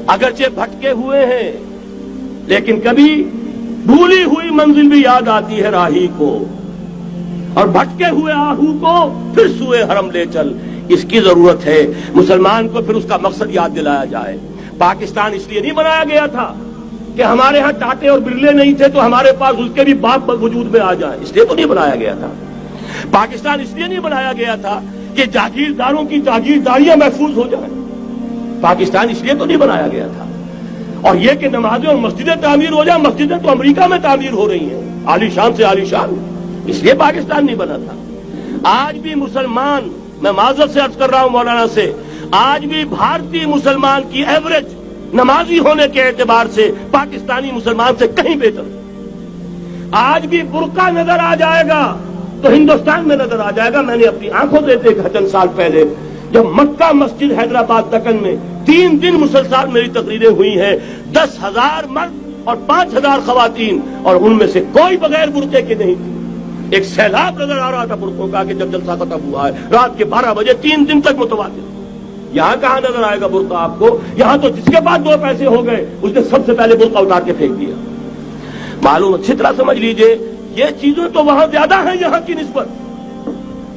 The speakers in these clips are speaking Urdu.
اگرچہ بھٹکے ہوئے ہیں لیکن کبھی بھولی ہوئی منزل بھی یاد آتی ہے راہی کو، اور بھٹکے ہوئے آہو کو پھر سوئے حرم لے چل۔ اس کی ضرورت ہے مسلمان کو پھر اس کا مقصد یاد دلایا جائے۔ پاکستان اس لیے نہیں بنایا گیا تھا کہ ہمارے ہاں ٹاٹے اور برلے نہیں تھے تو ہمارے پاس اس کے بھی باپ وجود میں آ جائیں، اس لیے تو نہیں بنایا گیا تھا۔ پاکستان اس لیے نہیں بنایا گیا تھا کہ جاگیرداروں کی جاگیرداریاں محفوظ ہو جائیں، پاکستان اس لیے تو نہیں بنایا گیا تھا۔ اور یہ کہ نمازیں اور مسجدیں تعمیر ہو جائیں، مسجدیں تو امریکہ میں تعمیر ہو رہی ہیں عالی شان سے عالی شان، اس لیے پاکستان نہیں بنا تھا۔ آج بھی مسلمان، میں معذرت سے عرض کر رہا ہوں مولانا سے، آج بھی بھارتی مسلمان کی ایوریج نمازی ہونے کے اعتبار سے پاکستانی مسلمان سے کہیں بہتر۔ آج بھی برقع نظر آ جائے گا تو ہندوستان میں نظر آ جائے گا۔ میں نے اپنی آنکھوں سے دیکھا چند سال پہلے جب مکہ مسجد حیدرآباد دکن میں 3 دن مسلسل میری تقریریں ہوئی ہیں، 10,000 مرد اور 5,000 خواتین، اور ان میں سے کوئی بغیر برقعے کے نہیں تھی۔ ایک سیلاب نظر آ رہا تھا برقعوں کا کہ جب جلسہ ختم ہوا ہے رات کے 12 بجے 3 دن تک متواتر۔ یہاں کہاں نظر آئے گا برقع آپ کو؟ یہاں تو جس کے پاس 2 پیسے ہو گئے اس نے سب سے پہلے برقع اتار کے پھینک دیا۔ معلوم اچھی طرح سمجھ لیجئے یہ چیزیں تو وہاں زیادہ ہیں یہاں کی نسبت۔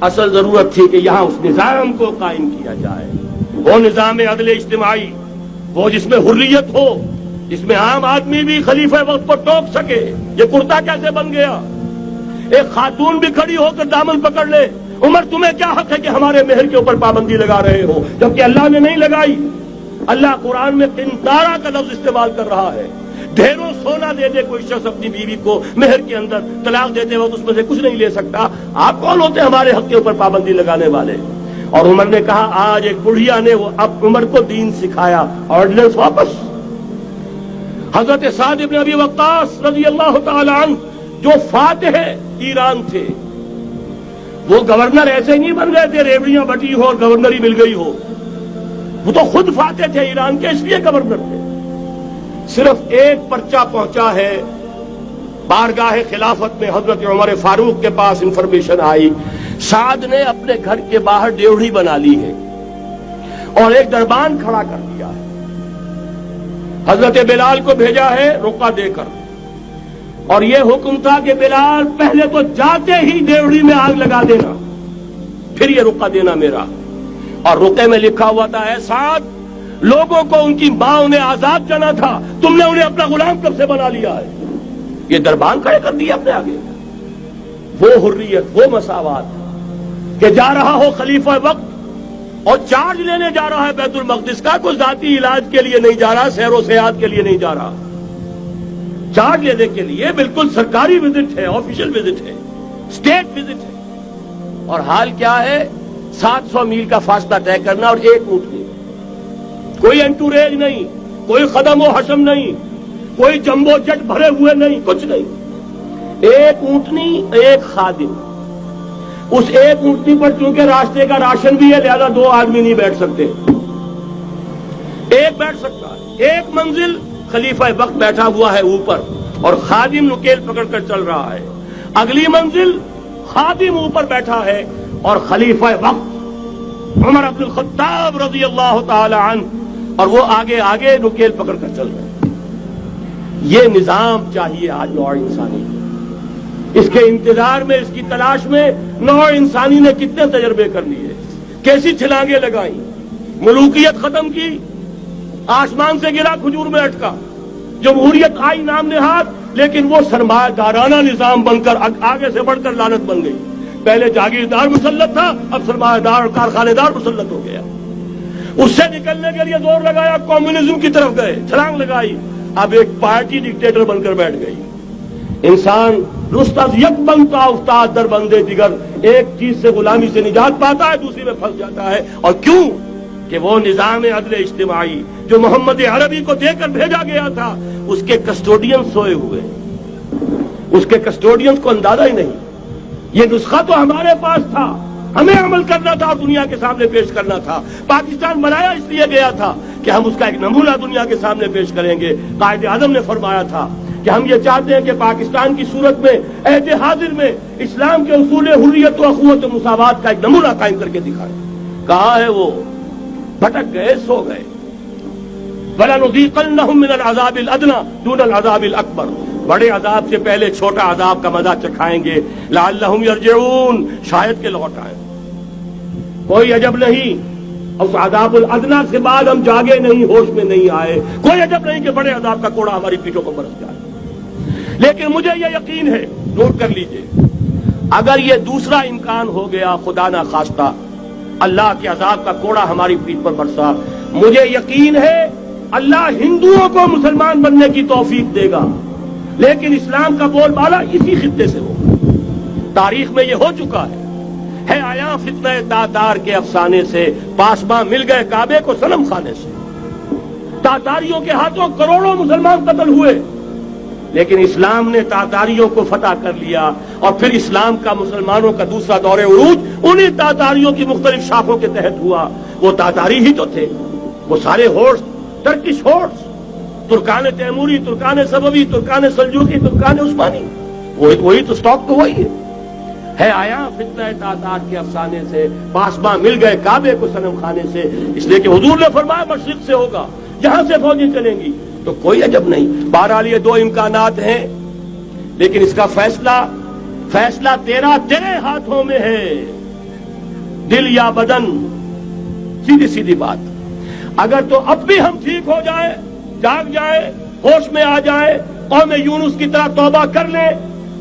اصل ضرورت تھی کہ یہاں اس نظام کو قائم کیا جائے، وہ نظام عدل اجتماعی، وہ جس میں حریت ہو، جس میں عام آدمی بھی خلیفہ وقت کو ٹوک سکے۔ یہ کرتا کیسے بن گیا؟ ایک خاتون بھی کھڑی ہو کر دامن پکڑ لے، عمر تمہیں کیا حق ہے کہ ہمارے مہر کے اوپر پابندی لگا رہے ہو، جبکہ اللہ نے نہیں لگائی۔ اللہ قرآن میں قنطارہ کا لفظ استعمال کر رہا ہے۔ ڈھیروں سونا دے دے کوئی شخص اپنی بیوی کو مہر کے اندر، طلاق دیتے وقت اس میں سے کچھ نہیں لے سکتا، آپ کون ہوتے ہمارے حق کے اوپر پابندی لگانے والے؟ اور عمر نے کہا آج ایک بڑھیا نے وہ اب عمر کو دین سکھایا، آرڈیننس واپس۔ حضرت سعد بن ابی وقاص رضی اللہ تعالی عنہ جو فاتح ایران تھے، وہ گورنر ایسے ہی نہیں بن گئے تھے ریوڑیاں بٹی ہو اور گورنر ہی مل گئی ہو، وہ تو خود فاتح تھے ایران کے، اس لیے گورنر تھے۔ صرف ایک پرچہ پہنچا ہے بارگاہ خلافت میں، حضرت عمر فاروق کے پاس انفارمیشن آئی سعد نے اپنے گھر کے باہر ڈیوڑی بنا لی ہے اور ایک دربان کھڑا کر دیا ہے، حضرت بلال کو بھیجا ہے رقعہ دے کر، اور یہ حکم تھا کہ بلال پہلے تو جاتے ہی ڈیوڑی میں آگ لگا دینا، پھر یہ رقعہ دینا میرا۔ اور رقعے میں لکھا ہوا تھا اے سعد، لوگوں کو ان کی ماں نے آزاد جانا تھا، تم نے انہیں اپنا غلام کب سے بنا لیا ہے؟ یہ دربان کھڑے کر دیا اپنے آگے۔ وہ حریت، وہ مساوات کہ جا رہا ہو خلیفہ وقت اور چارج لینے جا رہا ہے بیت المقدس کا، کوئی ذاتی علاج کے لیے نہیں جا رہا، سیر و سیاحت کے لیے نہیں جا رہا، چارج لینے کے لیے بالکل سرکاری وزٹ ہے، آفیشل وزٹ ہے، اسٹیٹ وزٹ ہے۔ اور حال کیا ہے؟ 700 میل کا فاصلہ طے کرنا اور ایک اونٹ نہیں، کوئی انٹوریج نہیں، کوئی قدم و حشم نہیں، کوئی جمبو جٹ بھرے ہوئے نہیں، کچھ نہیں، ایک اونٹنی ایک خادم۔ اس ایک اونٹنی پر چونکہ راستے کا راشن بھی ہے لہذا 2 آدمی نہیں بیٹھ سکتے، ایک بیٹھ سکتا ہے۔ ایک منزل خلیفہ وقت بیٹھا ہوا ہے اوپر اور خادم نکیل پکڑ کر چل رہا ہے، اگلی منزل خادم اوپر بیٹھا ہے اور خلیفہ وقت عمر بن الخطاب رضی اللہ تعالی عنہ اور وہ آگے آگے نکیل پکڑ کر چل رہے ہیں۔ یہ نظام چاہیے آج نوع انسانی کو۔ اس کے انتظار میں، اس کی تلاش میں نوع انسانی نے کتنے تجربے کر لیے، کیسی چھلانگیں لگائیں، ملوکیت ختم کی، آسمان سے گرا کھجور میں اٹکا، جمہوریت آئی نام نہاد، لیکن وہ سرمایہ دارانہ نظام بن کر آگے سے بڑھ کر لعنت بن گئی۔ پہلے جاگیردار مسلط تھا، اب سرمایہ دار اور کارخانے دار مسلط ہو گیا۔ اس سے نکلنے کے لیے زور لگایا، کمیونزم کی طرف گئے، چھلانگ لگائی، اب ایک پارٹی ڈکٹیٹر بن کر بیٹھ گئی۔ انسان رست از یک بنتا افتاد در بندے دیگر، ایک چیز سے غلامی سے نجات پاتا ہے دوسری میں پھنس جاتا ہے۔ اور کیوں؟ کہ وہ نظام عدل اجتماعی جو محمد عربی کو دے کر بھیجا گیا تھا، اس کے کسٹوڈین سوئے ہوئے، اس کے کسٹوڈین کو اندازہ ہی نہیں۔ یہ نسخہ تو ہمارے پاس تھا، ہمیں عمل کرنا تھا اور دنیا کے سامنے پیش کرنا تھا۔ پاکستان بنایا اس لیے گیا تھا کہ ہم اس کا ایک نمونہ دنیا کے سامنے پیش کریں گے۔ قائد اعظم نے فرمایا تھا کہ ہم یہ چاہتے ہیں کہ پاکستان کی صورت میں عہد حاضر میں اسلام کے اصول حریت و اخوت و مساوات کا ایک نمونہ قائم کر کے دکھائیں۔ کہاں ہے وہ؟ بھٹک گئے، سو گئے۔ وَلَنُذِيقَنَّهُم مِّنَ الْعَذَابِ الْأَدْنَىٰ دُونَ الْعَذَابِ الْأَكْبَرِ، بڑے عذاب سے پہلے چھوٹا عذاب کا مزہ چکھائیں گے. لَعَلَّهُمْ يَرْجِعُونَ، شاید کہ لوٹ آئیں. کوئی عجب نہیں اس عذاب الادنیٰ کے بعد ہم جاگے نہیں، ہوش میں نہیں آئے. کوئی عجب نہیں کہ بڑے عذاب کا کوڑا ہماری پیٹھوں پر برس جائے. لیکن مجھے یہ یقین ہے، نوٹ کر لیجئے، اگر یہ دوسرا امکان ہو گیا، خدا نہ خواستہ اللہ کے عذاب کا کوڑا ہماری پیٹھ پر برسا، مجھے یقین ہے اللہ ہندوؤں کو مسلمان بننے کی توفیق دے گا. لیکن اسلام کا بول بالا اسی خطے سے ہوگا. تاریخ میں یہ ہو چکا ہے آیا فتنہ تاتار کے افسانے سے، پاسباں مل گئے کعبے کو صنم خانے سے. تاتاریوں کے ہاتھوں کروڑوں مسلمان قتل ہوئے، لیکن اسلام نے تاتاریوں کو فتح کر لیا. اور پھر اسلام کا مسلمانوں کا دوسرا دور عروج انہی تاتاریوں کی مختلف شاخوں کے تحت ہوا. وہ تاتاری ہی تو تھے، وہ سارے ہورس، ٹرکش ہورس، ترکان تیموری، ترکان صفوی، ترکان سلجوقی، ترکان عثمانی، وہی تو سٹاک تو وہی ہے آیا فتنہ تاتار کے افسانے سے، پاسباں مل گئے کعبے کو صنم خانے سے. اس لیے کہ حضور نے فرمایا مشرق سے ہوگا، جہاں سے فوجیں چلیں گی. تو کوئی عجب نہیں. بہرحال یہ دو امکانات ہیں، لیکن اس کا فیصلہ تیرے ہاتھوں میں ہے، دل یا بدن. سیدھی سیدھی بات. اگر تو اب بھی ہم ٹھیک ہو جائیں، جاگ جائیں، ہوش میں آ جائیں، قوم یونس کی طرح توبہ کر لیں،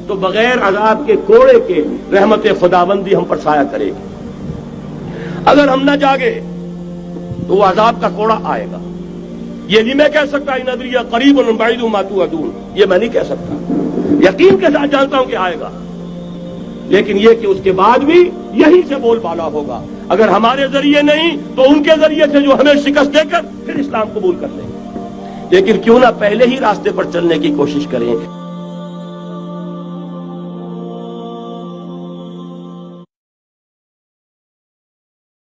تو بغیر عذاب کے کوڑے کے رحمت خداوندی ہم پر سایہ کرے گی. اگر ہم نہ جاگے تو وہ عذاب کا کوڑا آئے گا. یہ نہیں میں کہہ سکتا ان ادری قریب بعید ما توعدون، یہ میں نہیں کہہ سکتا، یقین کے ساتھ جانتا ہوں کہ آئے گا. لیکن یہ کہ اس کے بعد بھی یہی سے بول بالا ہوگا. اگر ہمارے ذریعے نہیں تو ان کے ذریعے سے جو ہمیں شکست دے کر پھر اسلام قبول کر لیں. لیکن کیوں نہ پہلے ہی راستے پر چلنے کی کوشش کریں.